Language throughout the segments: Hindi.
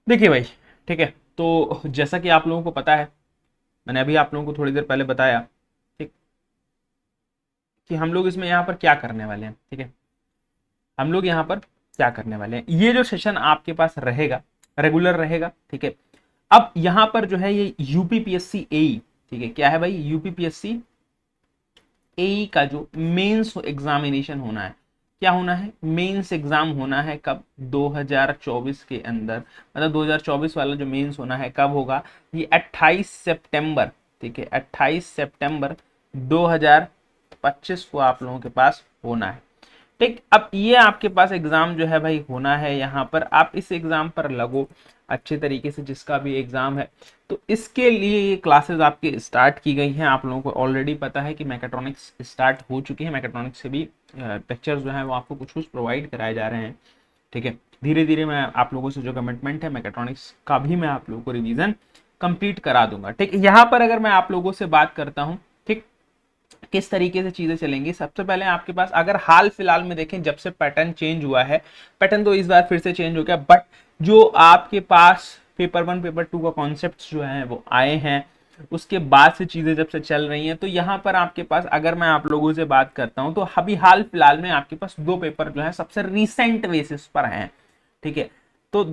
देखिए भाई, ठीक है, तो जैसा कि आप लोगों को पता है, मैंने अभी आप लोगों को थोड़ी देर पहले बताया, ठीक, कि हम लोग इसमें यहाँ पर क्या करने वाले हैं। ठीक है, हम लोग यहाँ पर क्या करने वाले हैं, ये जो सेशन आपके पास रहेगा रेगुलर रहेगा। ठीक है, अब यहाँ पर जो है ये यूपीपीएससी एई, ठीक है, क्या है भाई, यूपीपीएससी एई का जो मेंस एग्जामिनेशन होना है, क्या होना है, मेंस एग्जाम होना है कब, 2024 के अंदर, मतलब 2024 वाला जो मेंस होना है कब होगा, ये 28 सितंबर, ठीक है, 28 सितंबर 2025 को आप लोगों के पास होना है। ठीक, अब ये आपके पास एग्जाम जो है भाई होना है, यहाँ पर आप इस एग्जाम पर लगो अच्छे तरीके से, जिसका भी एग्जाम है। तो इसके लिए ये क्लासेस आपकी स्टार्ट की गई हैं। आप लोगों को ऑलरेडी पता है कि मैकेट्रॉनिक्स स्टार्ट हो चुकी है, मैकेट्रॉनिक्स से भी लेक्चर्स जो है वो आपको कुछ कुछ प्रोवाइड कराए जा रहे हैं। ठीक है, धीरे धीरे मैं आप लोगों से जो कमिटमेंट है मैकेट्रॉनिक्स का भी मैं आप लोगों को रिवीजन कंप्लीट करा दूंगा। ठीक, यहाँ पर अगर मैं आप लोगों से बात करता हूँ, ठीक, किस तरीके से चीजें चलेंगी, सबसे पहले आपके पास अगर हाल फिलहाल में देखें, जब से पैटर्न चेंज हुआ है, पैटर्न तो इस बार फिर से चेंज हो गया, बट जो आपके पास पेपर 1 पेपर 2 का कॉन्सेप्ट जो है वो आए हैं, उसके बाद से चीजें जब से चल रही हैं, तो यहाँ पर आपके पास अगर मैं आप लोगों से बात करता हूँ, तो अभी हाल फिलहाल में आपके पास दो पेपर जो है सबसे रिसेंट बेसिस पर हैं। ठीक है, तो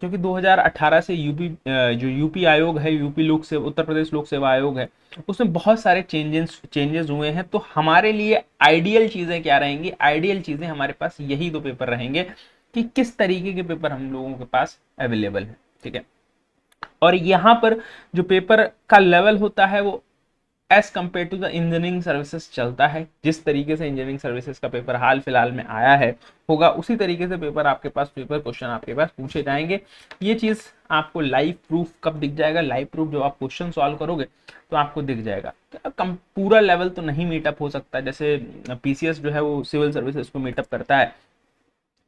क्योंकि 2018 से यूपी जो यूपी आयोग है, यूपी लोक सेवा, उत्तर प्रदेश लोक सेवा आयोग है, उसमें बहुत सारे चेंजेस हुए हैं। तो हमारे लिए आइडियल चीजें क्या रहेंगी, आइडियल चीजें हमारे पास यही दो पेपर रहेंगे कि किस तरीके के पेपर हम लोगों के पास अवेलेबल है। ठीक है, और यहाँ पर जो पेपर का लेवल होता है वो as compare to the engineering services चलता है। जिस तरीके से इंजीनियरिंग सर्विसेज का पेपर हाल फिलहाल में आया है, होगा उसी तरीके से पेपर आपके पास, पेपर क्वेश्चन आपके पास पूछे जाएंगे। ये चीज आपको लाइव प्रूफ कब दिख जाएगा, लाइव प्रूफ जब आप क्वेश्चन सॉल्व करोगे तो आपको दिख जाएगा। तो कम पूरा लेवल तो नहीं मीटअप हो सकता, जैसे पीसीएस जो है वो सिविल सर्विसेज को मीटअप करता है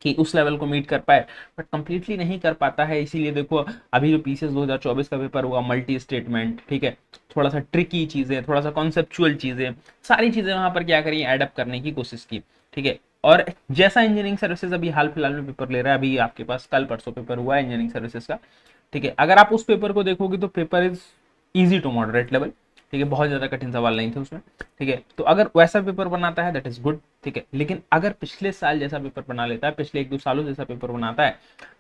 कि उस लेवल को मीट कर पाए, बट कंप्लीटली नहीं कर पाता है। इसीलिए देखो, अभी जो पीसीएस 2024 का पेपर हुआ, मल्टी स्टेटमेंट, ठीक है, थोड़ा सा ट्रिकी चीजें, थोड़ा सा कॉन्सेप्चुअल चीजें, सारी चीजें वहां पर क्या करी, एडअप करने की कोशिश की। ठीक है, और जैसा इंजीनियरिंग सर्विसेज अभी हाल फिलहाल में पेपर ले रहा है, अभी आपके पास कल परसों पेपर हुआ है इंजीनियरिंग सर्विसेज का। ठीक है, अगर आप उस पेपर को देखोगे तो paper is easy to moderate level. ठीक है, बहुत ज्यादा कठिन सवाल नहीं थे उसमें। ठीक है, तो अगर वैसा पेपर बनाता है दैट इज गुड। ठीक है, लेकिन अगर पिछले साल जैसा पेपर बना लेता है, पिछले 1-2 सालों जैसा पेपर बनाता है,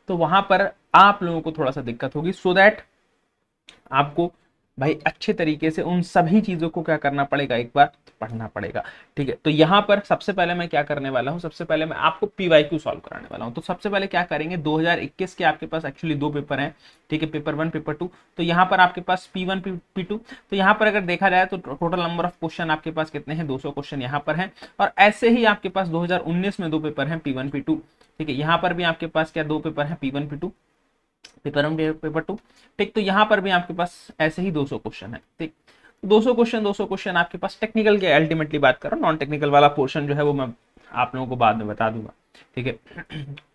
तो वहां पर आप लोगों को थोड़ा सा दिक्कत होगी। सो दैट आपको भाई अच्छे तरीके से उन सभी चीजों को क्या करना पड़ेगा, एक बार पढ़ना पड़ेगा। ठीक है, तो यहां पर सबसे पहले मैं क्या करने वाला हूं, सबसे पहले मैं आपको पीवाईक्यू सॉल्व कराने वाला हूं। तो सबसे पहले क्या करेंगे, 2021 के आपके पास एक्चुअली दो पेपर हैं। ठीक है, पेपर 1 पेपर 2। तो यहाँ पर आपके पास P1 P2, तो यहाँ पर अगर देखा जाए तो टोटल नंबर ऑफ क्वेश्चन आपके पास कितने हैं, 200 क्वेश्चन यहाँ पर हैं। और ऐसे ही आपके पास 2019 में दो पेपर हैं, P1 P2। ठीक है, यहाँ पर भी आपके पास क्या दो पेपर हैं, P1 P2, पेपर 1 पेपर 2। ठीक, तो यहाँ पर भी आपके पास ऐसे ही 200 क्वेश्चन है। ठीक, 200 क्वेश्चन आपके पास टेक्निकल के, अल्टीमेटली बात करो, नॉन टेक्निकल वाला पोर्शन जो है वो मैं आप लोगों को बाद में बता दूंगा। ठीक है,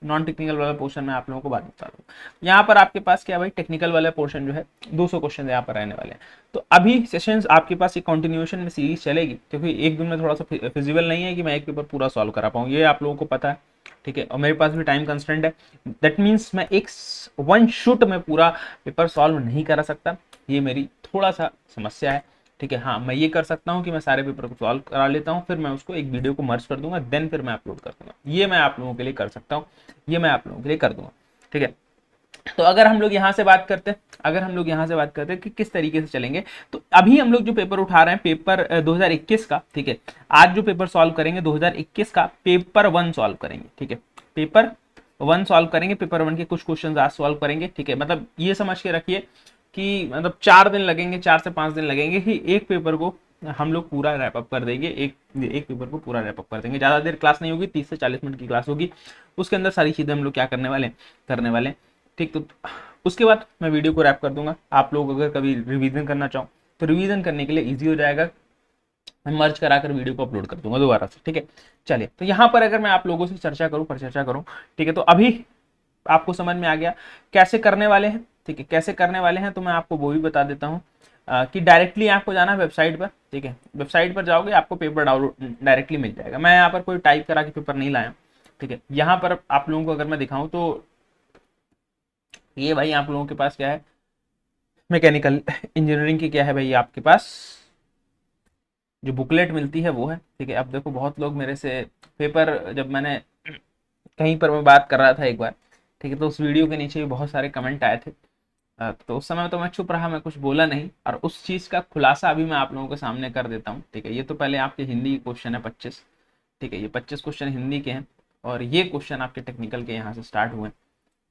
नॉन टेक्निकल वाला पोर्शन मैं आप लोगों को बाद में बता दूंगा। यहाँ पर आपके पास क्या भाई, टेक्निकल वाला पोर्शन जो है 200 क्वेश्चन यहाँ पर रहने वाले हैं। तो अभी सेशंस आपके पास एक कंटिन्यूएशन में सीरीज चलेगी, क्योंकि एक दिन में थोड़ा सा फिजिबल नहीं है कि मैं एक पेपर पूरा सॉल्व करा पाऊँ, ये आप लोगों को पता है। ठीक है, और मेरे पास भी टाइम कंस्टेंट है, दैट मीन्स मैं एक वन शूट में पूरा पेपर सॉल्व नहीं करा सकता, ये मेरी थोड़ा सा समस्या है। ठीक है, हाँ, मैं ये कर सकता हूँ कि मैं सारे पेपर को सॉल्व करा लेता हूँ, फिर मैं उसको एक वीडियो को मर्ज कर दूंगा, देन फिर मैं अपलोड कर दूंगा। ये मैं आप लोगों के लिए कर सकता हूँ, ये मैं आप लोगों के लिए कर दूंगा। ठीक है, तो अगर हम लोग यहाँ से बात करते हैं, अगर हम लोग यहाँ से बात करते हैं कि किस तरीके से चलेंगे, तो अभी हम लोग जो पेपर उठा रहे हैं, पेपर 2021 का। ठीक है, आज जो पेपर सॉल्व करेंगे 2021 का पेपर 1 सॉल्व करेंगे। ठीक है, पेपर 1 सॉल्व करेंगे, पेपर 1 के कुछ क्वेश्चन आज सॉल्व करेंगे। ठीक है, मतलब ये समझ के रखिए कि मतलब 4 दिन लगेंगे, 4 से 5 दिन लगेंगे कि एक पेपर को हम लोग पूरा रैप अप कर देंगे, एक एक पेपर को पूरा रैप अप कर देंगे। ज़्यादा देर क्लास नहीं होगी, 30 से 40 मिनट की क्लास होगी। उसके अंदर सारी चीज़ें हम लोग क्या करने वाले, करने वाले। ठीक, तो उसके बाद मैं वीडियो को रैप कर दूंगा। आप लोग अगर कभी रिवीजन करना चाहो तो रिवीजन करने के लिए ईजी हो जाएगा, मैं मर्ज कराकर वीडियो को अपलोड कर दूंगा दोबारा से। ठीक है, चलिए, तो यहाँ पर अगर मैं आप लोगों से चर्चा करूँ, पर चर्चा करूँ, ठीक है, तो अभी आपको समझ में आ गया कैसे करने वाले हैं। ठीक है, कैसे करने वाले हैं तो मैं आपको वो भी बता देता हूँ कि डायरेक्टली आपको जाना है वेबसाइट पर। ठीक है, वेबसाइट पर जाओगे आपको पेपर डाउनलोड डायरेक्टली मिल जाएगा। मैं यहाँ पर कोई टाइप करा के पेपर नहीं लाया। ठीक है, यहाँ पर आप लोगों को अगर मैं दिखाऊं तो ये भाई आप लोगों के पास क्या है, मैकेनिकल इंजीनियरिंग की क्या है भाई आपके पास जो बुकलेट मिलती है वो है। ठीक है, अब देखो बहुत लोग मेरे से पेपर, जब मैंने कहीं पर मैं बात कर रहा था एक बार, ठीक है, तो उस वीडियो के नीचे भी बहुत सारे कमेंट आए थे। तो उस समय तो मैं चुप रहा, मैं कुछ बोला नहीं, और उस चीज़ का खुलासा अभी मैं आप लोगों के सामने कर देता हूँ। ठीक है, ये तो पहले आपके हिंदी क्वेश्चन है 25। ठीक है, ये 25 क्वेश्चन हिंदी के हैं, और ये क्वेश्चन आपके टेक्निकल के यहाँ से स्टार्ट हुए।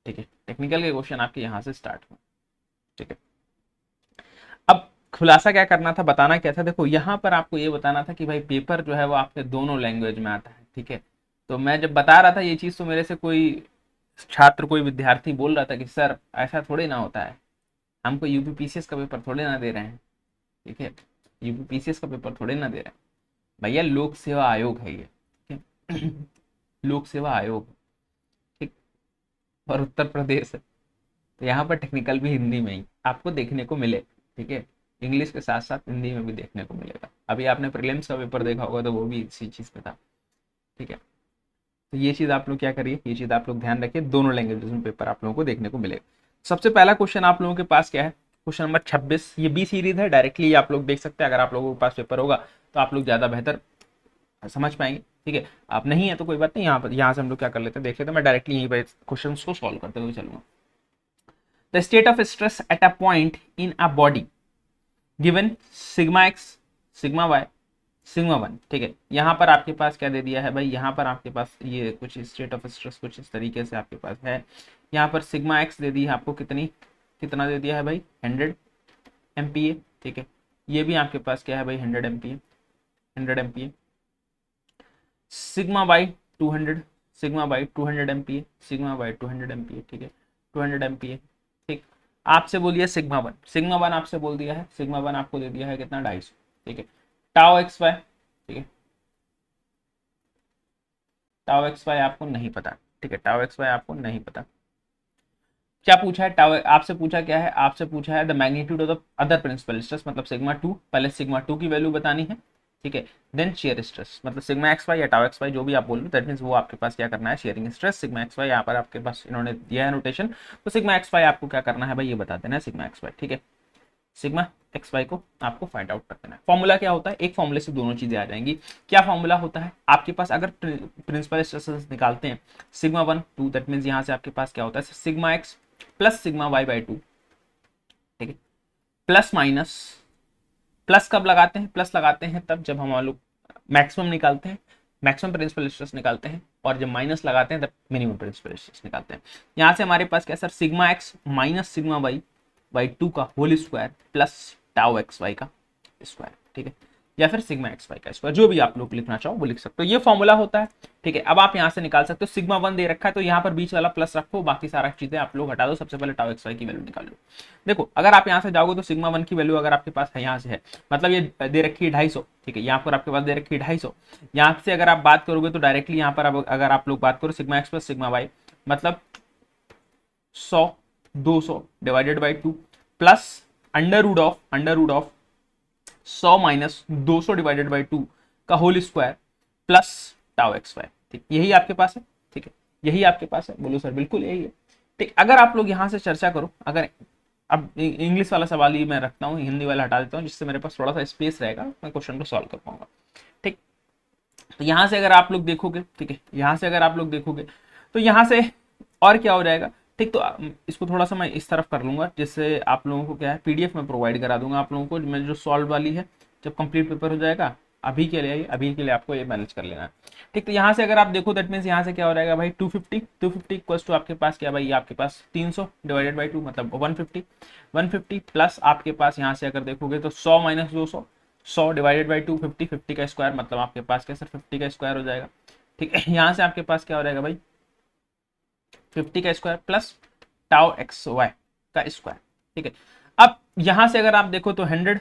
ठीक है, टेक्निकल के क्वेश्चन आपके यहाँ से स्टार्ट हुए। ठीक है, अब खुलासा क्या करना था, बताना क्या था, देखो यहाँ पर आपको ये बताना था कि भाई पेपर जो है वो आपके दोनों लैंग्वेज में आता है। ठीक है, तो मैं जब बता रहा था ये चीज़, तो मेरे से कोई छात्र, कोई विद्यार्थी बोल रहा था कि सर ऐसा थोड़ी ना होता है, हमको यूपीपीसीएस का पेपर थोड़े ना दे रहे हैं। ठीक है, यूपीपीसीएस का पेपर थोड़े ना दे रहे हैं भैया, लोक सेवा आयोग है ये। ठीक है, लोक सेवा आयोग। ठीक, और उत्तर प्रदेश है, तो यहाँ पर टेक्निकल भी हिंदी में ही आपको देखने को मिले। ठीक है, इंग्लिश के साथ साथ हिंदी में भी देखने को मिलेगा। अभी आपने प्रीलिम्स का पेपर देखा होगा तो वो भी इसी चीज़ पे था। ठीक है, तो ये चीज़ आप लोग क्या करिए, ये चीज़ आप लोग ध्यान रखिए, दोनों लैंग्वेजेस में पेपर आप लोगों को देखने को मिलेगा। सबसे पहला क्वेश्चन आप लोगों के पास क्या है, क्वेश्चन नंबर 26, ये बी सीरीज है, डायरेक्टली आप लोग देख सकते हैं। अगर आप लोगों के पास पेपर होगा तो आप लोग ज़्यादा बेहतर समझ पाएंगे। ठीक है, आप नहीं है तो कोई बात नहीं, यहाँ से हम लोग क्या कर लेते हैं देख लेते हैं। मैं डायरेक्टली यहीं पर क्वेश्चन को सॉल्व करते हुए चलूंगा। The state of stress at a point in a body given sigma X, sigma Y, sigma one. ठीक है, यहाँ पर आपके पास क्या दे दिया है भाई, यहाँ पर आपके पास ये कुछ स्टेट ऑफ स्ट्रेस कुछ इस तरीके से आपके पास है। यहाँ पर सिग्मा एक्स दे दी है आपको, कितनी, कितना दे दिया है भाई, 100 MPa। ठीक है, ये भी आपके पास क्या है भाई, 100 MPa, 100 MPa। Sigma by 200, sigma by 200 MPa, sigma by 200 MPa। ठीक है, 200 MPa। ठीक, आपसे बोलिए सिग्मा वन, सिग्मा वन आपसे बोल दिया है, सिग्मा वन आपको दे दिया है कितना, 250। ठीक है, टाओ एक्स वाई, ठीक है, टाओ एक्स वाई आपको नहीं पता। ठीक है, टाओ एक्स वाई आपको नहीं पता। क्या पूछा है, टाओ आपसे पूछा क्या है, आपसे पूछा है the magnitude of the other principal stress, मतलब सिग्मा टू, पहले सिग्मा टू की वैल्यू बतानी है। ठीक है, देन शेयर स्ट्रेस, मतलब सिग्मा एक्स वाई या टाउ एक्स वाई जो भी आप बोल रहे हो, दैट मीन्स वो आपके पास क्या करना है, shearing stress sigma x Y, यहाँ पर आपके पास इन्होंने दिया है नोटेशन, तो सिग्मा एक्स वाई आपको क्या करना है भाई, ये बता देना है सिग्मा एक्स वाई। ठीक है, सिग्मा एक्स वाई को आपको फाइंड आउट कर देना है। फॉर्मूला क्या होता है, एक फॉर्मूले से दोनों चीजें आ जाएंगी। क्या फॉर्मूला होता है आपके पास, अगर प्रिंसिपल स्ट्रेसेस निकालते हैं sigma one two, that means यहाँ से आपके पास क्या होता है, sigma x plus sigma Y by two. ठीक है, प्लस माइनस, प्लस कब लगाते हैं, प्लस लगाते हैं तब जब हम लोग मैक्सिमम निकालते हैं, मैक्सिमम प्रिंसिपल स्ट्रेस निकालते हैं, और जब माइनस लगाते हैं तब मिनिमम प्रिंसिपल स्ट्रेस निकालते हैं। यहाँ से हमारे पास क्या sir, sigma x minus sigma Y by two का whole square plus tau x Y का स्क्वायर। ठीक है, या फिर सिग्मा एक्स वाई का स्क्वायर, जो भी आप लोग लिखना चाहो वो लिख सकते हो, ये फॉर्मूला होता है। ठीक है, अब आप यहाँ से निकाल सकते हो, सिग्मा वन दे रखा है तो यहाँ पर बीच वाला प्लस रखो, बाकी सारा चीजें आप लोग हटा दो, सबसे पहले टाउ एक्स वाई की वैल्यू निकाल लो। देखो अगर आप यहाँ से जाओगे तो सिग्मा वन की वैल्यू अगर आपके पास है यहाँ से है, मतलब ये दे रखी है 250। ठीक है, यहाँ पर आपके पास दे रखी है 250, यहाँ से अगर आप बात करोगे तो डायरेक्टली यहाँ पर अगर आप लोग बात करो sigma x plus sigma y, मतलब 100, 200 divided by two, plus under root of 100 minus 200 divided by two का whole square plus tau x y. ठीक, यही आपके पास है। ठीक है, यही आपके पास है, बोलो सर बिल्कुल यही है। ठीक, अगर आप लोग यहाँ से चर्चा करो, अगर अब इंग्लिश वाला सवाल ही मैं रखता हूँ, हिंदी वाला हटा देता हूँ, जिससे मेरे पास थोड़ा सा स्पेस रहेगा, मैं क्वेश्चन को सॉल्व कर पाऊंगा। ठीक, तो यहाँ से अगर आप लोग देखोगे, ठीक है, यहाँ से अगर आप लोग देखोगे तो यहाँ से और क्या हो जाएगा। ठीक, तो इसको थोड़ा सा मैं इस तरफ कर लूंगा, जिससे आप लोगों को क्या है, पीडीएफ में प्रोवाइड करा दूंगा आप लोगों को, मैं जो सॉल्व वाली है, जब कंप्लीट पेपर हो जाएगा। अभी के लिए आपको ये मैनेज कर लेना है। ठीक, तो यहाँ से अगर आप देखो दैट मीन्स यहाँ से क्या हो जाएगा भाई, 250 इक्वल्स टू आपके पास क्या भाई, आपके पास 300 डिवाइडेड बाई टू, मतलब 150 प्लस आपके पास यहाँ से अगर देखोगे तो 100 माइनस 200, 100 डिवाइडेड बाई टू, 50 का स्क्वायर, मतलब आपके पास क्या सर 50 का स्क्वायर हो जाएगा। ठीक है, यहाँ से आपके पास क्या हो जाएगा भाई, 50 का square plus tau x Y का स्क्वायर। ठीक है, अब यहां से अगर आप देखो तो 100,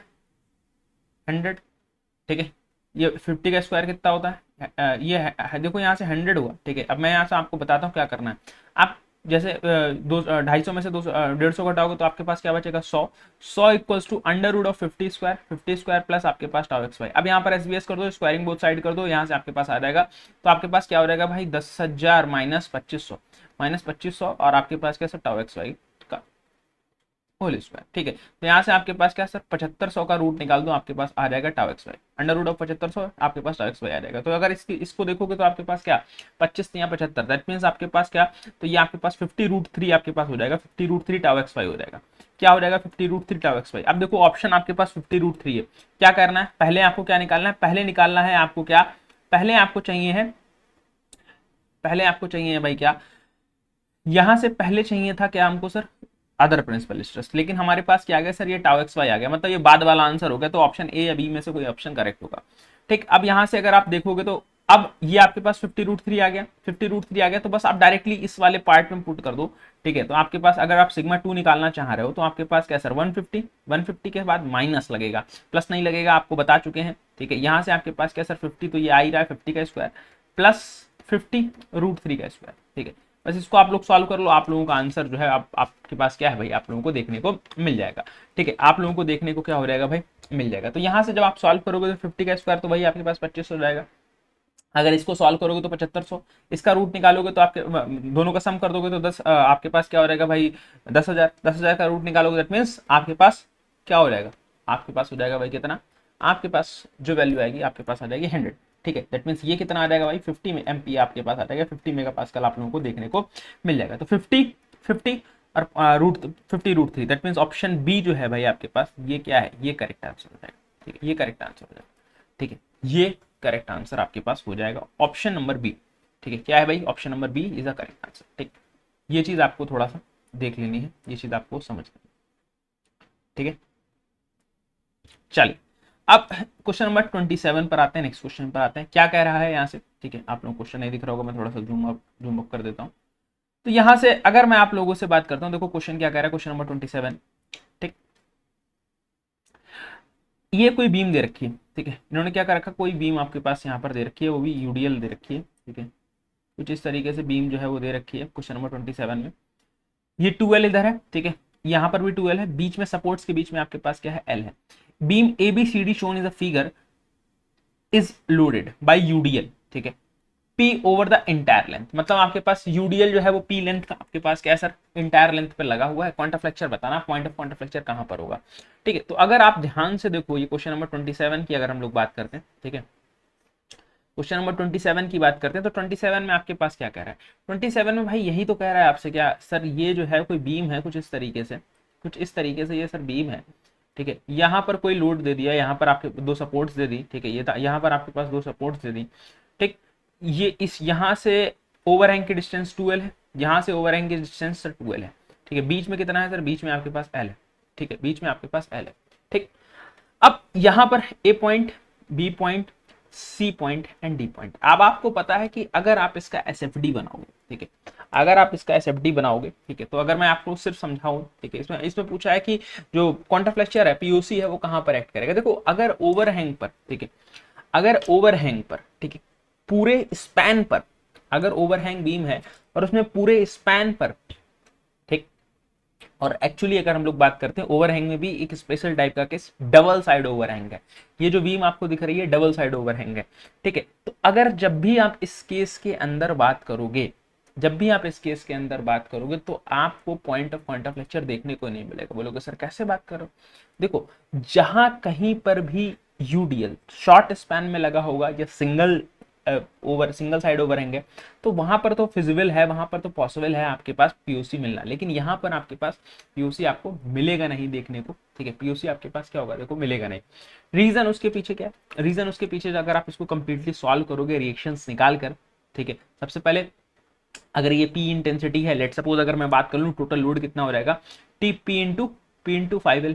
ठीक है, ये 50 का स्क्वायर कितना होता है, ये देखो यहाँ से 100 हुआ। ठीक है, अब मैं यहाँ से आपको बताता हूँ क्या करना है। आप जैसे 250 में से 150 घटाओगे तो आपके पास क्या बचेगा, 100 equals to under root of 50 square plus आपके पास टाउ एक्स वाई। अब यहाँ पर एसबीएस कर दो, स्क्वायरिंग बोथ साइड कर दो, यहाँ से आपके पास आ जाएगा, तो आपके पास क्या हो जाएगा भाई, 10,000 माइनस 2500, और आपके पास क्या सर टाउ एक्स वाई का होल स्क्वायर। ठीक है, तो यहाँ से आपके पास क्या सर 7500 का रूट निकाल दो, आपके पास आ जाएगा tau x Y, under root of 7500 आपके पास टाउ एक्स वाई आ जाएगा। तो अगर इसको देखोगे तो आपके पास क्या 25 या 75, दैट मीन्स आपके पास क्या, तो ये आपके पास 50√3 आपके पास हो जाएगा, 50√3 टाउ एक्स वाई हो जाएगा। क्या हो जाएगा 50√3 टाउ एक्स वाई। अब देखो ऑप्शन आपके पास 50√3 है, क्या करना है, पहले आपको क्या निकालना है, पहले निकालना है आपको क्या, पहले आपको चाहिए है, पहले आपको चाहिए है भाई क्या, यहां से पहले चाहिए था क्या हमको सर अदर प्रिंसिपल इंटरेस्ट, लेकिन हमारे पास क्या आ गया सर ये टाउ एक्स वाई आ गया, मतलब ये बाद वाला आंसर हो गया, तो ऑप्शन ए या बी में से कोई ऑप्शन करेक्ट होगा। ठीक, अब यहां से अगर आप देखोगे तो अब ये आपके पास 50√3 आ गया, 50√3 आ गया, तो बस आप डायरेक्टली इस वाले पार्ट में पुट कर दो। ठीक है, तो आपके पास अगर आप सिग्मा 2 निकालना चाह रहे हो तो आपके पास क्या सर 150, 150 के बाद माइनस लगेगा, प्लस नहीं लगेगा, आपको बता चुके हैं। ठीक है, यहां से आपके पास क्या सर 50, तो ये आ ही रहा है 50 का स्क्वायर प्लस 50√3 का स्क्वायर। ठीक है, बस इसको आप लोग सॉल्व कर लो, आप लोगों का आंसर जो है आपके पास क्या है भाई, आप लोगों को देखने को मिल जाएगा। ठीक है, आप लोगों को देखने को क्या हो जाएगा भाई, मिल जाएगा। तो यहाँ से जब आप सॉल्व करोगे तो 50 का स्क्वायर तो भाई आपके पास 25 हो जाएगा, अगर इसको सॉल्व करोगे तो 7500, इसका रूट निकालोगे तो आपके दोनों का सम कर दोगे तो 10 आपके पास क्या हो जाएगा भाई 10,000, 10,000 का रूट निकालोगे दैट मीन्स आपके पास क्या हो जाएगा, आपके पास हो जाएगा भाई कितना, आपके पास जो वैल्यू आएगी आपके पास आ जाएगी 100। ठीक है, दैट मीन्स ये कितना आ जाएगा भाई 50 में एमपी आपके पास आ जाएगा, 50 मेगापास्कल आप लोगों को देखने को मिल जाएगा। तो 50 और root 50√3 that means option B जो है भाई आपके पास ये क्या है, ये करेक्ट आंसर हो जाएगा। ठीक है, ये करेक्ट आंसर हो जाएगा। ठीक है, ये करेक्ट आंसर आपके पास हो जाएगा ऑप्शन नंबर बी। ठीक है, क्या है भाई option number B is a correct answer. ठीक, ये चीज आपको थोड़ा सा देख लेनी है, ये चीज आपको समझ लेनी है। ठीक है, चलिए अब क्वेश्चन नंबर 27 पर आते हैं, नेक्स्ट क्वेश्चन पर आते हैं, क्या कह रहा है यहाँ से। ठीक है, आप लोगों को क्वेश्चन नहीं दिख रहा होगा, मैं थोड़ा सा जूम अप कर देता हूँ। तो यहाँ से अगर मैं आप लोगों से बात करता हूँ, देखो क्वेश्चन क्या कह रहा है, क्वेश्चन नंबर 27। ठीक, ये कोई बीम दे रखी है। ठीक है, इन्होंने क्या कर रखा, कोई बीम आपके पास यहाँ पर दे रखी है, वो भी यूडीएल दे रखी है। ठीक है, कुछ इस तरीके से बीम जो है वो दे रखी है क्वेश्चन नंबर 27 में। ये 2L इधर है। ठीक है, यहाँ पर भी 2L है, बीच में सपोर्ट्स के बीच में आपके पास क्या है L है। Beam ABCD shown is a figure is loaded by UDL. ठीक है, P over the entire length, मतलब आपके पास यूडीएल जो है वो P लेंथ का आपके पास क्या है सर इंटायर लेंथ पे लगा हुआ है। क्वांटा फ्लेक्चर बताना, पॉइंट ऑफ क्वांटा फ्लेक्चर कहां पर होगा। ठीक है, तो अगर आप ध्यान से देखो ये क्वेश्चन नंबर 27 की अगर हम लोग बात करते हैं, ठीक है क्वेश्चन नंबर 27 की बात करते हैं, तो 27 में आपके पास क्या कह रहा है, 27 में भाई यही तो कह रहा है आपसे क्या सर, ये जो है कोई बीम है कुछ इस तरीके से, कुछ इस तरीके से ये सर बीम है। ठीक है, यहाँ पर कोई लोड दे दिया, यहाँ पर आपके दो सपोर्ट्स दे दी। ठीक है, ये था यहाँ पर आपके पास दो सपोर्ट्स दे दी। ठीक, ये इस यहाँ से ओवरहैंग की डिस्टेंस 2L है, यहाँ से ओवरहैंग की डिस्टेंस सर 2L है। ठीक है, बीच में कितना है सर, बीच में आपके पास L है। ठीक है, बीच में आपके पास L है। ठीक, अब यहाँ पर A point, B point, C point and D point. अब आपको पता है कि अगर आप इसका एसएफडी बनाओगे, ठीक है अगर आप इसका एसएफडी बनाओगे, ठीक है तो अगर मैं आपको सिर्फ समझाऊं, ठीक है इसमें पूछा है कि जो क्वांटा फ्लेक्चर है पीओसी है वो कहां पर एक्ट करेगा। देखो अगर ओवरहैंग पर, ठीक है अगर ओवरहैंग पर, ठीक है पूरे स्पैन पर, अगर ओवरहैंग बीम है और उसमें पूरे स्पैन पर, ठीक और एक्चुअली अगर हम लोग बात करते हैं ओवरहैंग में भी एक स्पेशल टाइप का केस डबल साइड ओवरहैंग है। ये जो बीम आपको दिख रही है डबल साइड ओवरहैंग है। ठीक है, तो अगर जब भी आप इस केस के अंदर बात करोगे, जब भी आप इस केस के अंदर बात करोगे तो आपको पॉइंट ऑफ क्वांटा फ्लेक्चर देखने को नहीं मिलेगा। बोलोगे सर कैसे बात करो, देखो जहां कहीं पर भी यूडीएल शॉर्ट स्पैन में लगा होगा या सिंगल साइड ओवरहैंग है तो वहां पर तो फिजिबल है, वहां पर तो पॉसिबल है आपके पास पीओसी मिलना, लेकिन यहाँ पर आपके पास पीओसी आपको मिलेगा नहीं देखने को। ठीक है, पीओसी आपके पास क्या होगा, देखो मिलेगा नहीं। रीजन उसके पीछे क्या है, रीजन उसके पीछे अगर आप इसको कंप्लीटली सॉल्व करोगे रिएक्शंस निकाल कर, ठीक है सबसे पहले अगर ये पी इंटेंसिटी है, लेट सपोज अगर मैं बात कर लूँ टोटल लोड कितना हो जाएगा T P into 5L,